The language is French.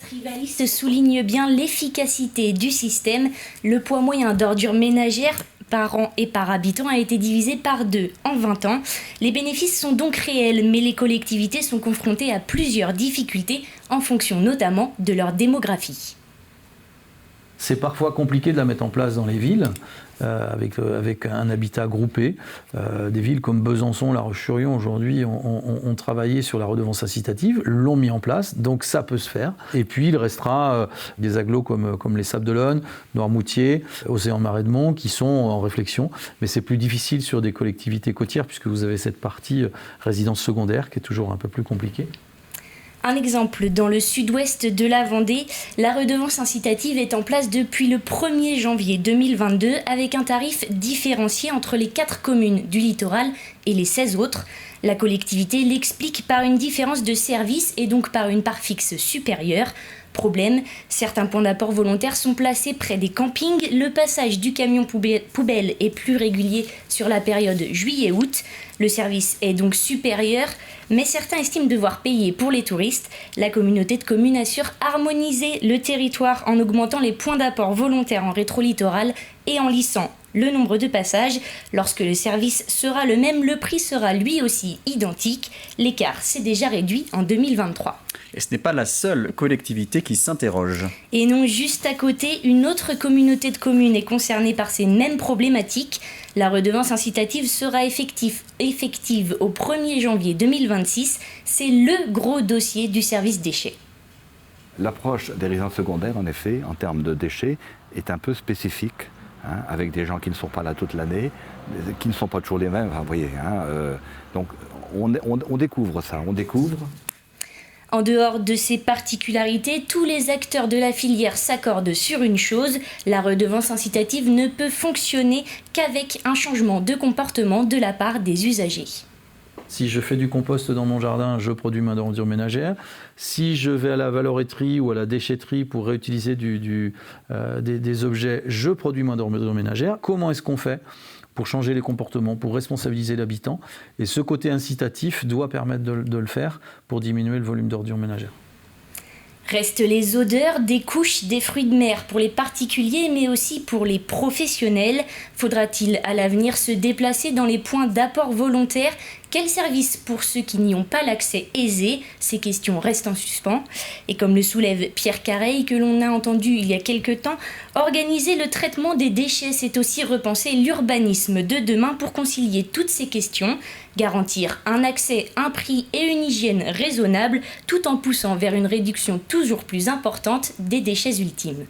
Trivalis souligne bien l'efficacité du système. Le poids moyen d'ordures ménagères par an et par habitant a été divisé par 2 en 20 ans. Les bénéfices sont donc réels, mais les collectivités sont confrontées à plusieurs difficultés en fonction notamment de leur démographie. C'est parfois compliqué de la mettre en place dans les villes, avec un habitat groupé. Des villes comme Besançon, La Roche-sur-Yon aujourd'hui ont travaillé sur la redevance incitative, l'ont mis en place, donc ça peut se faire. Et puis il restera des agglos comme les Sables d'Olonne, Noirmoutier, Océan-Marais de Mont qui sont en réflexion. Mais c'est plus difficile sur des collectivités côtières puisque vous avez cette partie résidence secondaire qui est toujours un peu plus compliquée. Un exemple, dans le sud-ouest de la Vendée, la redevance incitative est en place depuis le 1er janvier 2022 avec un tarif différencié entre les 4 communes du littoral et les 16 autres. La collectivité l'explique par une différence de service et donc par une part fixe supérieure. Problème, certains points d'apport volontaires sont placés près des campings. Le passage du camion poubelle est plus régulier sur la période juillet-août. Le service est donc supérieur, mais certains estiment devoir payer pour les touristes. La communauté de communes assure harmoniser le territoire en augmentant les points d'apport volontaires en rétro-littoral et en lissant le nombre de passages. Lorsque le service sera le même, le prix sera lui aussi identique. L'écart s'est déjà réduit en 2023. Et ce n'est pas la seule collectivité qui s'interroge. Et non, juste à côté, une autre communauté de communes est concernée par ces mêmes problématiques. La redevance incitative sera effective au 1er janvier 2026. C'est le gros dossier du service déchets. L'approche des résidences secondaires, en effet, en termes de déchets, est un peu spécifique, avec des gens qui ne sont pas là toute l'année, qui ne sont pas toujours les mêmes. Enfin, vous voyez, donc on découvre ça, on découvre. En dehors de ces particularités, tous les acteurs de la filière s'accordent sur une chose, la redevance incitative ne peut fonctionner qu'avec un changement de comportement de la part des usagers. Si je fais du compost dans mon jardin, je produis moins d'ordures ménagères. Si je vais à la valorisserie ou à la déchetterie pour réutiliser des objets, je produis moins d'ordures ménagères. Comment est-ce qu'on fait pour changer les comportements, pour responsabiliser l'habitant? Et ce côté incitatif doit permettre de le faire pour diminuer le volume d'ordures ménagères. Restent les odeurs des couches des fruits de mer pour les particuliers, mais aussi pour les professionnels. Faudra-t-il à l'avenir se déplacer dans les points d'apport volontaire ? Quel service pour ceux qui n'y ont pas l'accès aisé ? Ces questions restent en suspens. Et comme le soulève Pierre Careil, que l'on a entendu il y a quelque temps, organiser le traitement des déchets, c'est aussi repenser l'urbanisme de demain pour concilier toutes ces questions, garantir un accès, un prix et une hygiène raisonnable, tout en poussant vers une réduction toujours plus importante des déchets ultimes.